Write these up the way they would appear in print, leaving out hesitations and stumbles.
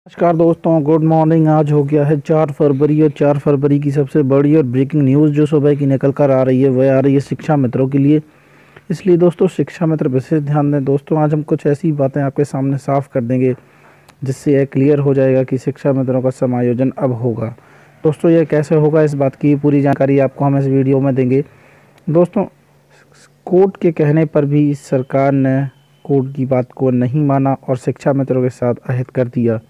नमस्कार दोस्तों, good morning. आज हो गया है 4 फरवरी और 4 फरवरी की सबसे बड़ी और ब्रेकिंग न्यूज़ जो सुबह की निकल कर आ रही है वह आ रही है शिक्षा मित्रों के लिए। इसलिए दोस्तों शिक्षा मित्र विशेष ध्यान दें। दोस्तों आज हम कुछ ऐसी बातें आपके सामने साफ कर देंगे जिससे यह क्लियर हो जाएगा कि शिक्षा मित्रों का समायोजन अब होगा। दोस्तों यह कैसे होगा, इस बात की पूरी जानकारी आपको हम इस वीडियो में देंगे। दोस्तों कोर्ट के कहने पर भी सरकार ने कोर्ट की बात को नहीं माना और शिक्षा मित्रों के साथ अहित कर दिया,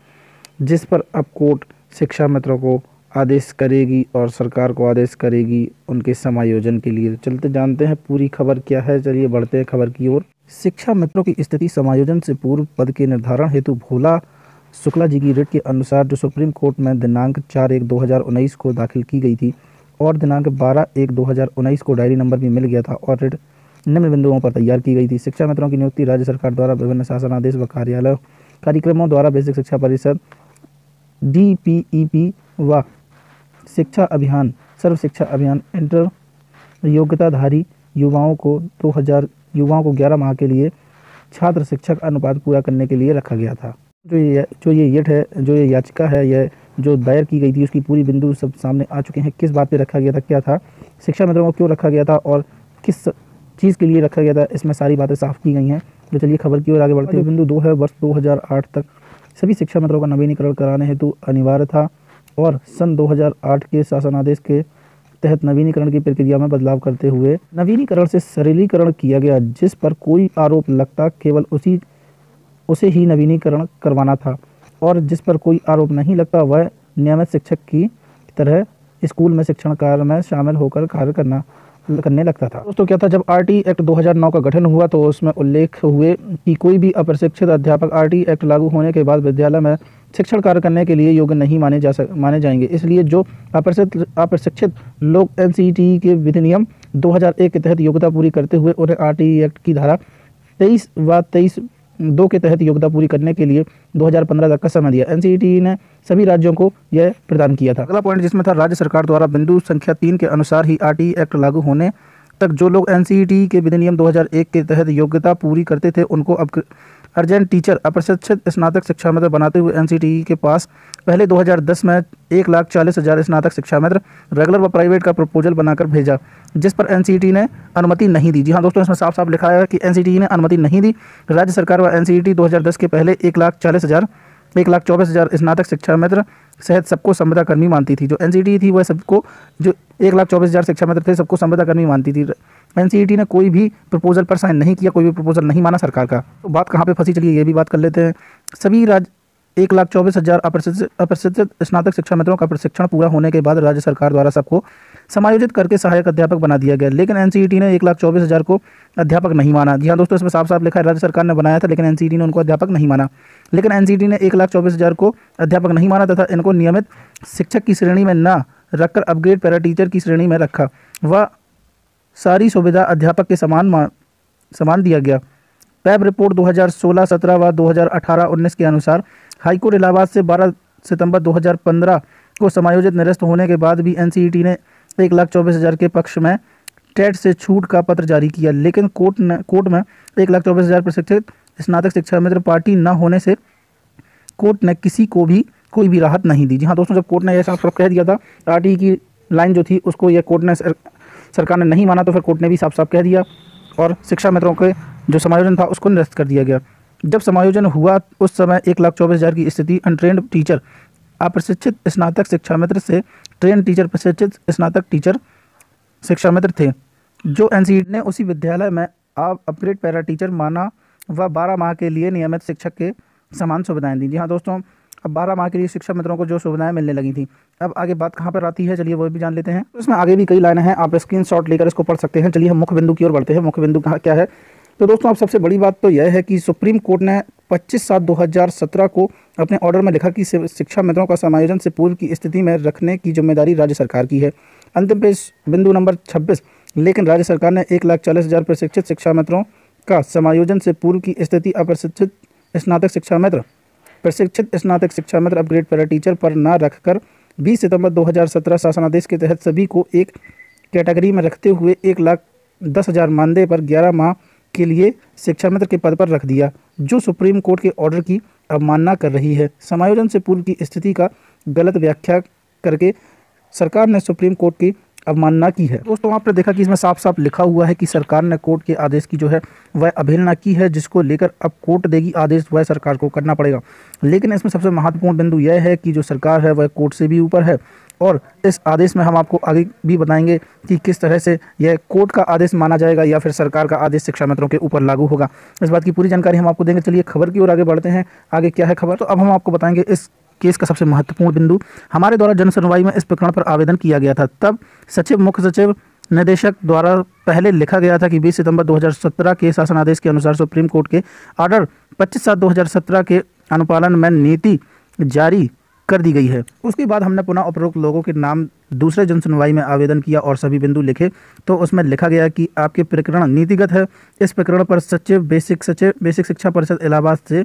जिस पर अब कोर्ट शिक्षा मित्रों को आदेश करेगी और सरकार को आदेश करेगी उनके समायोजन के लिए। चलते जानते हैं पूरी खबर क्या है। चलिए बढ़ते हैं खबर की ओर। शिक्षा मित्रों की स्थिति समायोजन से पूर्व पद के निर्धारण हेतु भोला शुक्ला जी की रिट के अनुसार जो सुप्रीम कोर्ट में दिनांक 4/1/2019 को दाखिल की गई थी और दिनांक 12/1/2019 को डायरी नंबर भी मिल गया था और रिट निम्न बिंदुओं पर तैयार की गई थी। शिक्षा मित्रों की नियुक्ति राज्य सरकार द्वारा विभिन्न शासनादेश व कार्यालय कार्यक्रमों द्वारा बेसिक शिक्षा परिषद DPEP व शिक्षा अभियान सर्व शिक्षा अभियान इंटर योग्यताधारी युवाओं को 11 माह के लिए छात्र शिक्षक अनुपात पूरा करने के लिए रखा गया था। जो ये याचिका है, यह जो दायर की गई थी उसकी पूरी बिंदु सब सामने आ चुके हैं। किस बात पे रखा गया था, क्या था, शिक्षा मित्रों को क्यों रखा गया था और किस चीज़ के लिए रखा गया था, इसमें सारी बातें साफ की गई हैं। तो चलिए खबर की ओर आगे बढ़ते हैं। बिंदु 2 है, वर्ष 2008 तक सभी शिक्षा मित्रों का नवीनीकरण कराने हेतु अनिवार्य था और सन 2008 के शासनादेश के तहत नवीनीकरण की प्रक्रिया में बदलाव करते हुए नवीनीकरण से सरलीकरण किया गया। जिस पर कोई आरोप लगता केवल उसे ही नवीनीकरण करवाना था और जिस पर कोई आरोप नहीं लगता वह नियमित शिक्षक की तरह स्कूल में शिक्षण कार्य में शामिल होकर कार्य करने लगता था। दोस्तों क्या था, जब RT एक्ट 2009 का गठन हुआ तो उसमें उल्लेख हुए कि कोई भी अप्रशिक्षित अध्यापक RT एक्ट लागू होने के बाद विद्यालय में शिक्षण कार्य करने के लिए योग्य नहीं माने जाएंगे। इसलिए जो अप्रशिक्षित लोग NCERT के विधिनियम 2001 के तहत योग्यता पूरी करते हुए उन्हें RT एक्ट की धारा 23 व 23(2) के तहत योग्यता पूरी करने के लिए 2015 तक का समय दिया। NCERT ने सभी राज्यों को यह प्रदान किया था। अगला पॉइंट जिसमें था, राज्य सरकार द्वारा बिंदु संख्या 3 के अनुसार ही RT एक्ट लागू होने तक जो लोग NCERT के विधिनियम 2001 के तहत योग्यता पूरी करते थे उनको अब अर्जेंट टीचर अप्रशिक्षित स्नातक शिक्षा मित्र बनाते हुए NCERT के पास पहले 2010 में 1,40,000 स्नातक शिक्षा मित्र रेगुलर व प्राइवेट का प्रपोजल बनाकर भेजा, जिस पर NCERT ने अनुमति नहीं दी। जी हाँ दोस्तों, इसमें साफ साफ लिखा है कि NCERT ने अनुमति नहीं दी। राज्य सरकार व NCERT 2010 के पहले 1,24,000 स्नातक शिक्षा मित्र सहित सबको संविदा कर्मी मानती थी। जो NCERT थी वह सबको, जो 1,24,000 शिक्षा मित्र थे, सबको संविदा कर्मी मानती थी। NCERT ने कोई भी प्रपोजल पर साइन नहीं किया, कोई भी प्रपोजल नहीं माना सरकार का। तो बात कहाँ पे फंसी, चलिए ये भी बात कर लेते हैं। सभी राज्य 1,24,000 अप्रशिक्षित स्नातक शिक्षा मित्रों का प्रशिक्षण पूरा होने के बाद राज्य सरकार द्वारा सबको समायोजित करके सहायक अध्यापक बना दिया गया, लेकिन NCERT ने 1,24,000 को अध्यापक नहीं माना। जी हाँ दोस्तों, इसमें साफ साफ लिखा है राज्य सरकार ने बनाया था लेकिन NCERT ने उनको अध्यापक नहीं माना। लेकिन NCERT ने 1,24,000 को अध्यापक नहीं माना तथा इनको नियमित शिक्षक की श्रेणी में न रखकर अपग्रेड पैरा टीचर की श्रेणी में रखा। वह सारी सुविधा अध्यापक के समान दिया गया। पैब रिपोर्ट 2016-17 व 2018-19 के अनुसार हाईकोर्ट इलाहाबाद से 12 सितंबर 2015 को समायोजित निरस्त होने के बाद भी NCERT ने 1,24,000 के पक्ष में टेट से छूट का पत्र जारी किया, लेकिन कोर्ट में 1,24,000 प्रशिक्षित स्नातक शिक्षा मित्र पार्टी न होने से कोर्ट ने किसी को भी कोई भी राहत नहीं दी। जी हाँ दोस्तों, जब कोर्ट ने यह साफ साफ कह दिया था, RT की लाइन जो थी उसको यह कोर्ट ने सरकार ने नहीं माना, तो फिर कोर्ट ने भी साफ साफ कह दिया और शिक्षा मित्रों के जो समायोजन था उसको निरस्त कर दिया गया। जब समायोजन हुआ उस समय 1,24,000 की स्थिति अनट्रेंड टीचर अप्रशिक्षित स्नातक शिक्षा मित्र से ट्रेन टीचर प्रशिक्षित स्नातक टीचर शिक्षा मित्र थे, जो NCERT ने उसी विद्यालय में अपग्रेड पैरा टीचर माना व 12 माह के लिए नियमित शिक्षक के समान सुविधाएं दी। जी हाँ दोस्तों, अब 12 माह के लिए शिक्षा मित्रों को जो सुविधाएं मिलने लगी थी। अब आगे बात कहाँ पर आती है, चलिए वो भी जान लेते हैं। तो इसमें आगे भी कई लाइनें हैं, आप स्क्रीनशॉट लेकर इसको पढ़ सकते हैं। चलिए हम मुख्य बिंदु की ओर बढ़ते हैं। मुख्य बिंदु कहाँ क्या है, तो दोस्तों अब सबसे बड़ी बात तो यह है कि सुप्रीम कोर्ट ने 25/7/2017 को अपने ऑर्डर में लिखा कि शिक्षा मित्रों का समायोजन से पूर्व की स्थिति में रखने की जिम्मेदारी राज्य सरकार की है। अंतिम पेज बिंदु नंबर 26, लेकिन राज्य सरकार ने 1,40,000 प्रशिक्षित शिक्षा मित्रों का समायोजन से पूर्व की स्थिति अप्रशिक्षित स्नातक शिक्षा मित्र प्रशिक्षित स्नातक शिक्षा मित्र अपग्रेड पैरा टीचर पर न रखकर 20 सितंबर 2017 शासनादेश के तहत सभी को एक कैटेगरी में रखते हुए 1,10,000 मानदेय पर 11 माह के लिए शिक्षा मित्र के पद पर रख दिया, जो सुप्रीम कोर्ट के ऑर्डर की अवमानना कर रही है। समायोजन से पूर्व की स्थिति का गलत व्याख्या करके सरकार ने सुप्रीम कोर्ट की अवमानना की है। दोस्तों, आपने देखा कि इसमें साफ साफ लिखा हुआ है कि सरकार ने कोर्ट के आदेश की जो है वह अवहेलना की है, जिसको लेकर अब कोर्ट देगी आदेश, वह सरकार को करना पड़ेगा। लेकिन इसमें सबसे महत्वपूर्ण बिंदु यह है कि जो सरकार है वह कोर्ट से भी ऊपर है, और इस आदेश में हम आपको आगे भी बताएंगे कि किस तरह से यह कोर्ट का आदेश माना जाएगा या फिर सरकार का आदेश शिक्षा मित्रों के ऊपर लागू होगा। इस बात की पूरी जानकारी हम आपको देंगे। चलिए खबर की ओर आगे बढ़ते हैं। आगे क्या है खबर, तो अब हम आपको बताएंगे इस केस का सबसे महत्वपूर्ण बिंदु। हमारे द्वारा जन सुनवाई में इस प्रकरण पर आवेदन किया गया था। तब सचिव, मुख्य सचिव, निदेशक द्वारा पहले लिखा गया था कि 20 सितंबर 2017 के शासन आदेश के अनुसार सुप्रीम कोर्ट के ऑर्डर 25/7/2017 के अनुपालन में नीति जारी कर दी गई है। उसके बाद हमने पुनः उपरोक्त लोगों के नाम दूसरे जन सुनवाई में आवेदन किया और सभी बिंदु लिखे, तो उसमें लिखा गया कि आपके प्रकरण नीतिगत है। इस प्रकरण पर सचिव बेसिक शिक्षा परिषद इलाहाबाद से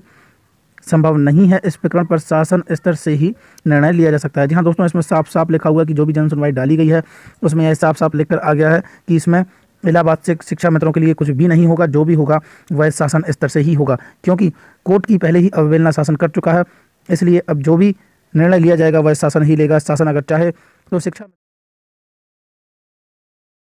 संभव नहीं है। इस प्रकरण पर शासन स्तर से ही निर्णय लिया जा सकता है। जी हाँ दोस्तों, इसमें साफ साफ लिखा हुआ है कि जो भी जन सुनवाई डाली गई है उसमें यह साफ साफ लिखकर आ गया है कि इसमें इलाहाबाद से शिक्षा मित्रों के लिए कुछ भी नहीं होगा। जो भी होगा वह शासन स्तर से ही होगा, क्योंकि कोर्ट की पहले ही अवहेलना शासन कर चुका है। इसलिए अब जो भी निर्णय लिया जाएगा वह शासन ही लेगा। शासन अगर चाहे तो शिक्षा